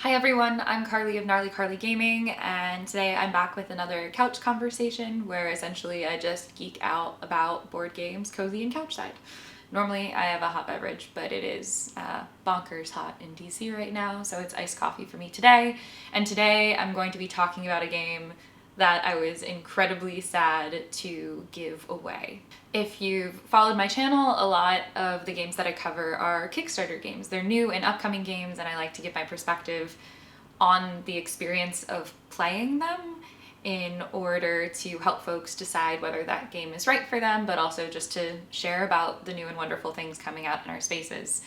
Hi everyone, I'm Carly of Gnarly Carly Gaming, and today I'm back with another couch conversation where essentially I just geek out about board games, cozy and couchside. Normally I have a hot beverage, but it is bonkers hot in DC right now, so it's iced coffee for me today. And today I'm going to be talking about a game that I was incredibly sad to give away. If you've followed my channel, a lot of the games that I cover are Kickstarter games. They're new and upcoming games, and I like to give my perspective on the experience of playing them in order to help folks decide whether that game is right for them, but also just to share about the new and wonderful things coming out in our spaces.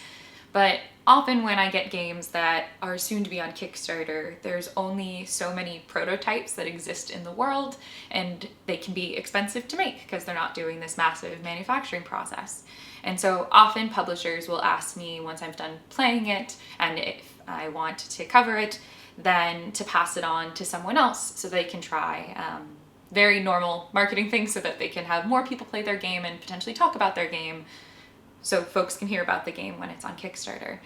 But often when I get games that are soon to be on Kickstarter, there's only so many prototypes that exist in the world, and they can be expensive to make because they're not doing this massive manufacturing process. And so often publishers will ask me once I'm done playing it, and if I want to cover it, then to pass it on to someone else so they can try. Very normal marketing things so that they can have more people play their game and potentially talk about their game, so folks can hear about the game when it's on Kickstarter.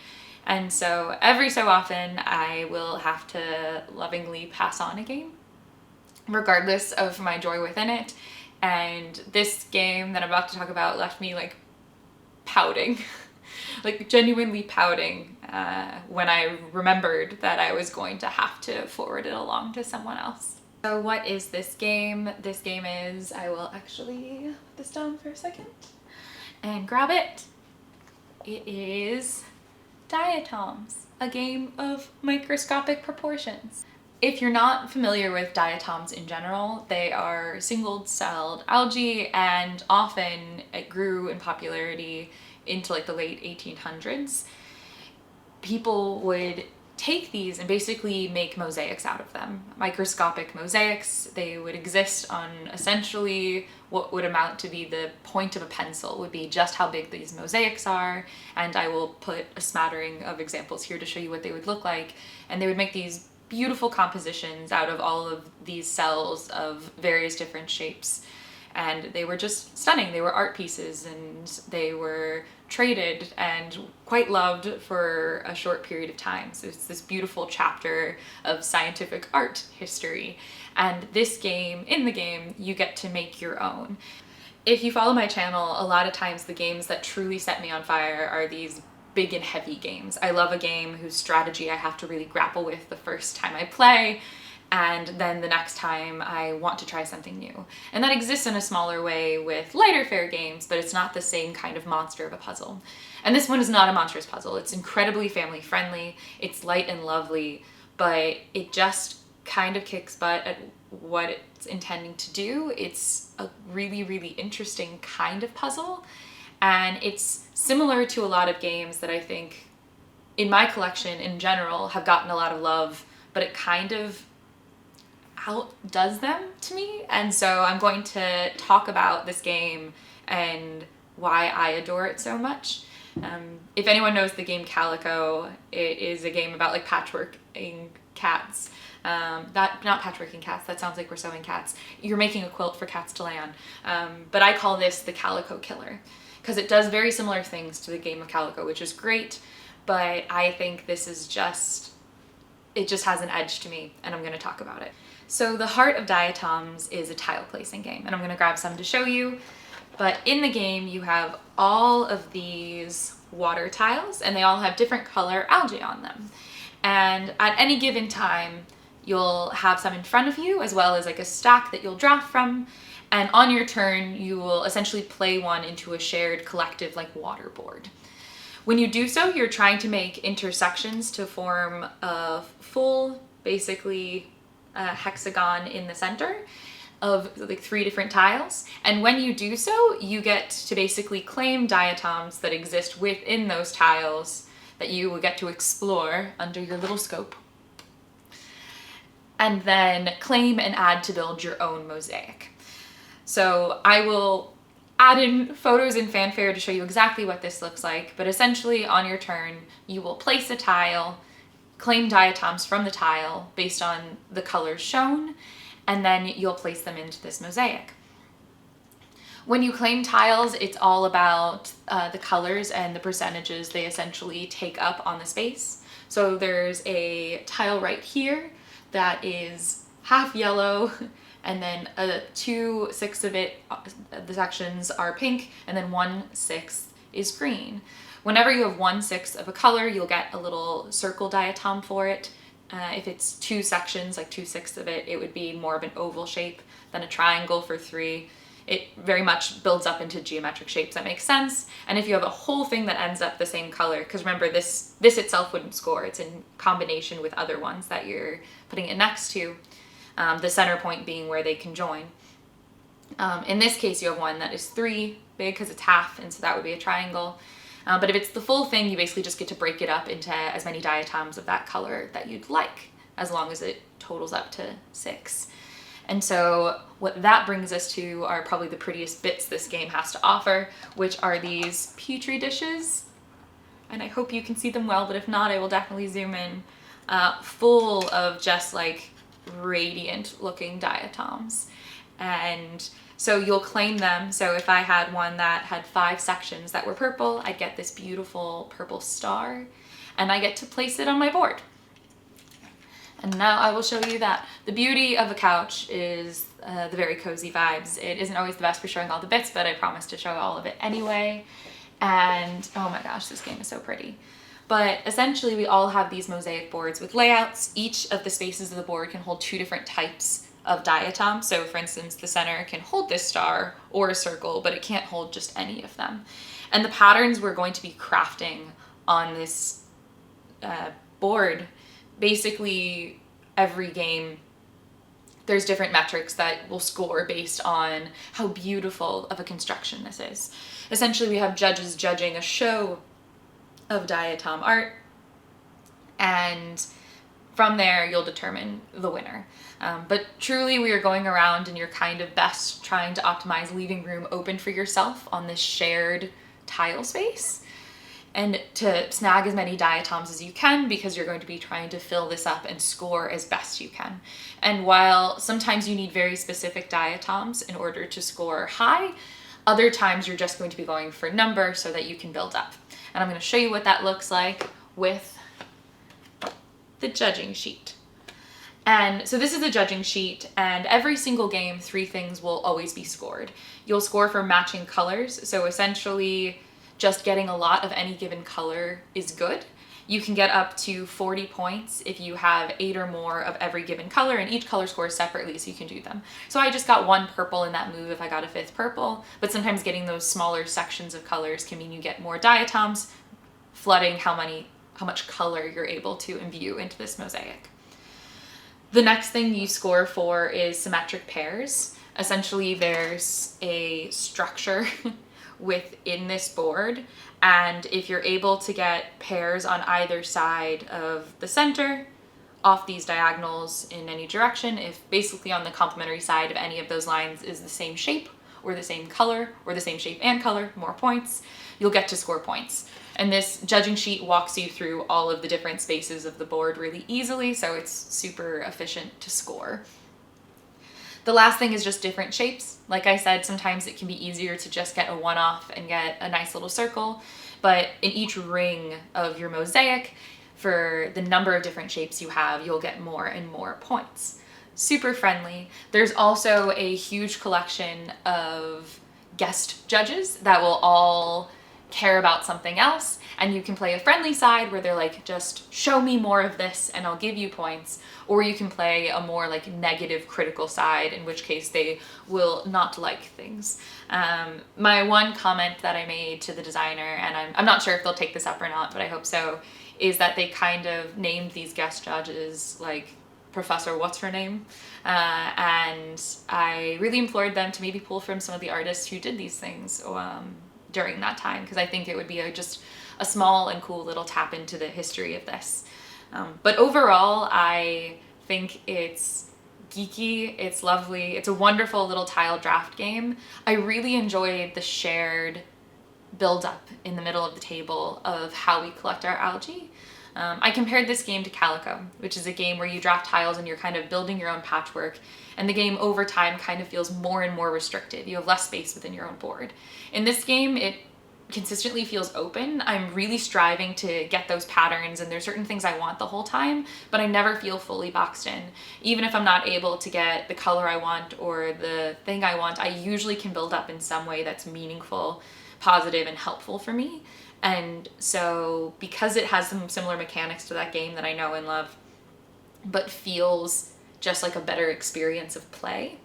And so every so often I will have to lovingly pass on a game, regardless of my joy within it. And this game that I'm about to talk about left me like pouting, like genuinely pouting when I remembered that I was going to have to forward it along to someone else. So what is this game? This game is, I will actually put this down for a second and grab it. It is Diatoms, a game of microscopic proportions. If you're not familiar with diatoms in general, they are single-celled algae, and often it grew in popularity into like the late 1800s. People would take these and basically make mosaics out of them. Microscopic mosaics. They would exist on essentially what would amount to be the point of a pencil, would be just how big these mosaics are, and I will put a smattering of examples here to show you what they would look like. And they would make these beautiful compositions out of all of these cells of various different shapes. And they were just stunning. They were art pieces, and they were traded and quite loved for a short period of time. So it's this beautiful chapter of scientific art history. And this game, in the game, you get to make your own. If you follow my channel, a lot of times the games that truly set me on fire are these big and heavy games. I love a game whose strategy I have to really grapple with the first time I play, and then the next time I want to try something new. And that exists in a smaller way with lighter fare games, but it's not the same kind of monster of a puzzle. And this one is not a monstrous puzzle. It's incredibly family friendly, it's light and lovely, but it just kind of kicks butt at what it's intending to do. It's a really, really interesting kind of puzzle, and it's similar to a lot of games that I think in my collection in general have gotten a lot of love, but it kind of outdoes them to me. And so I'm going to talk about this game and why I adore it so much. If anyone knows the game Calico, it is a game about like patchworking cats. Not patchworking cats, that sounds like we're sewing cats. You're making a quilt for cats to lay on. But I call this the Calico Killer, because it does very similar things to the game of Calico, which is great, but I think this is just, it just has an edge to me, and I'm going to talk about it. So the heart of Diatoms is a tile placing game, and I'm going to grab some to show you. But in the game you have all of these water tiles, and they all have different color algae on them. And at any given time you'll have some in front of you, as well as like a stack that you'll draw from, and on your turn you will essentially play one into a shared collective like water board. When you do so, you're trying to make intersections to form a full, basically hexagon in the center of like 3 different tiles. And when you do so, you get to basically claim diatoms that exist within those tiles that you will get to explore under your little scope, and then claim and add to build your own mosaic. So I will add in photos and fanfare to show you exactly what this looks like, but essentially on your turn you will place a tile, claim diatoms from the tile based on the colors shown, and then you'll place them into this mosaic. When you claim tiles, it's all about the colors and the percentages they essentially take up on the space. So there's a tile right here that is half yellow, and then 2/6 of it, the sections are pink, and then 1/6 is green. Whenever you have 1/6 of a color, you'll get a little circle diatom for it. If it's 2 sections, like 2/6 of it, it would be more of an oval shape than a triangle for 3. It very much builds up into geometric shapes that make sense. And if you have a whole thing that ends up the same color, because remember this itself wouldn't score, it's in combination with other ones that you're putting it next to, the center point being where they can join. In this case, you have one that is 3 big because it's half, and so that would be a triangle. But if it's the full thing, you basically just get to break it up into as many diatoms of that color that you'd like, as long as it totals up to 6. And so what that brings us to are probably the prettiest bits this game has to offer, which are these Petri dishes. And I hope you can see them well, but if not, I will definitely zoom in. Full of just like radiant looking diatoms. And so you'll claim them. So if I had one that had 5 sections that were purple, I'd get this beautiful purple star, and I get to place it on my board. And now I will show you that. The beauty of a couch is the very cozy vibes. It isn't always the best for showing all the bits, but I promise to show all of it anyway. And oh my gosh, this game is so pretty. But essentially we all have these mosaic boards with layouts. Each of the spaces of the board can hold 2 different types of diatom. So for instance, the center can hold this star or a circle, but it can't hold just any of them. And the patterns we're going to be crafting on this board, basically every game, there's different metrics that will score based on how beautiful of a construction this is. Essentially, we have judges judging a show of diatom art, and from there you'll determine the winner. But truly we are going around and you're kind of best trying to optimize leaving room open for yourself on this shared tile space, and to snag as many diatoms as you can, because you're going to be trying to fill this up and score as best you can. And while sometimes you need very specific diatoms in order to score high, other times you're just going to be going for number so that you can build up. And I'm going to show you what that looks like with the judging sheet. And so this is the judging sheet, and every single game, 3 things will always be scored. You'll score for matching colors, so essentially just getting a lot of any given color is good. You can get up to 40 points if you have 8 or more of every given color, and each color scores separately, so you can do them. So I just got 1 purple in that move if I got a 5th purple, but sometimes getting those smaller sections of colors can mean you get more diatoms, flooding how much color you're able to imbue into this mosaic. The next thing you score for is symmetric pairs. Essentially, there's a structure within this board, and if you're able to get pairs on either side of the center, off these diagonals in any direction, if basically on the complementary side of any of those lines is the same shape or the same color or the same shape and color, more points, you'll get to score points. And this judging sheet walks you through all of the different spaces of the board really easily, so it's super efficient to score. The last thing is just different shapes. Like I said, sometimes it can be easier to just get a one-off and get a nice little circle, but in each ring of your mosaic, for the number of different shapes you have, you'll get more and more points. Super friendly. There's also a huge collection of guest judges that will all care about something else, and you can play a friendly side where they're like, just show me more of this and I'll give you points, or you can play a more like negative critical side, in which case they will not like things. My one comment that I made to the designer, and I'm not sure if they'll take this up or not, but I hope so, is that they kind of named these guest judges like Professor What's Her Name, and I really implored them to maybe pull from some of the artists who did these things during that time, because I think it would be just a small and cool little tap into the history of this. But overall, I think it's geeky, it's lovely, it's a wonderful little tile draft game. I really enjoyed the shared build-up in the middle of the table of how we collect our algae. I compared this game to Calico, which is a game where you draft tiles and you're kind of building your own patchwork, and the game over time kind of feels more and more restrictive. You have less space within your own board. In this game, it consistently feels open. I'm really striving to get those patterns, and there's certain things I want the whole time, but I never feel fully boxed in. Even if I'm not able to get the color I want or the thing I want, I usually can build up in some way that's meaningful, positive, and helpful for me. And so because it has some similar mechanics to that game that I know and love, but feels just like a better experience of play,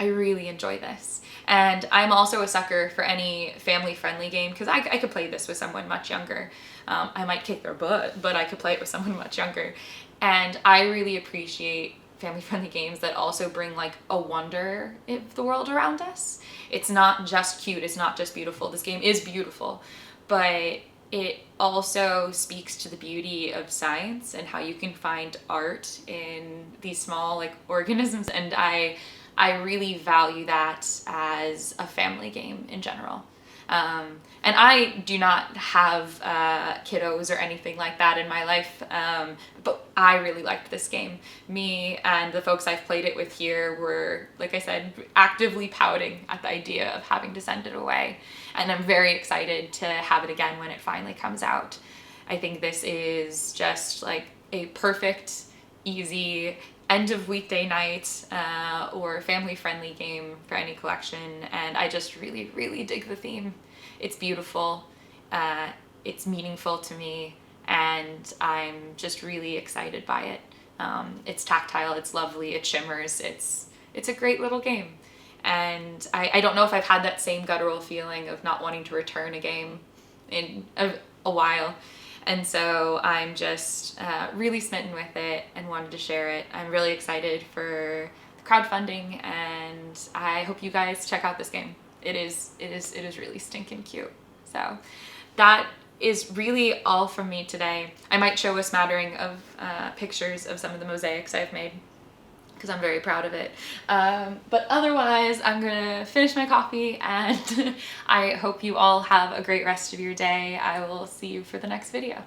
I really enjoy this. And I'm also a sucker for any family-friendly game, because I could play this with someone much younger. I might kick their butt, but I could play it with someone much younger. And I really appreciate family-friendly games that also bring like a wonder of the world around us. It's not just cute, it's not just beautiful. This game is beautiful, but it also speaks to the beauty of science and how you can find art in these small like organisms, and I really value that as a family game in general. And I do not have kiddos or anything like that in my life, but I really liked this game. Me and the folks I've played it with here were, like I said, actively pouting at the idea of having to send it away. And I'm very excited to have it again when it finally comes out. I think this is just like a perfect, easy end of weekday night or family friendly game for any collection, and I just really, really dig the theme. It's beautiful, it's meaningful to me, and I'm just really excited by it. It's tactile, it's lovely, it shimmers, it's a great little game. And I don't know if I've had that same guttural feeling of not wanting to return a game in a while. And so I'm just really smitten with it and wanted to share it. I'm really excited for the crowdfunding, and I hope you guys check out this game. It is really stinking cute. So that is really all from me today. I might show a smattering of pictures of some of the mosaics I've made, because I'm very proud of it. But otherwise, I'm gonna finish my coffee, and I hope you all have a great rest of your day. I will see you for the next video.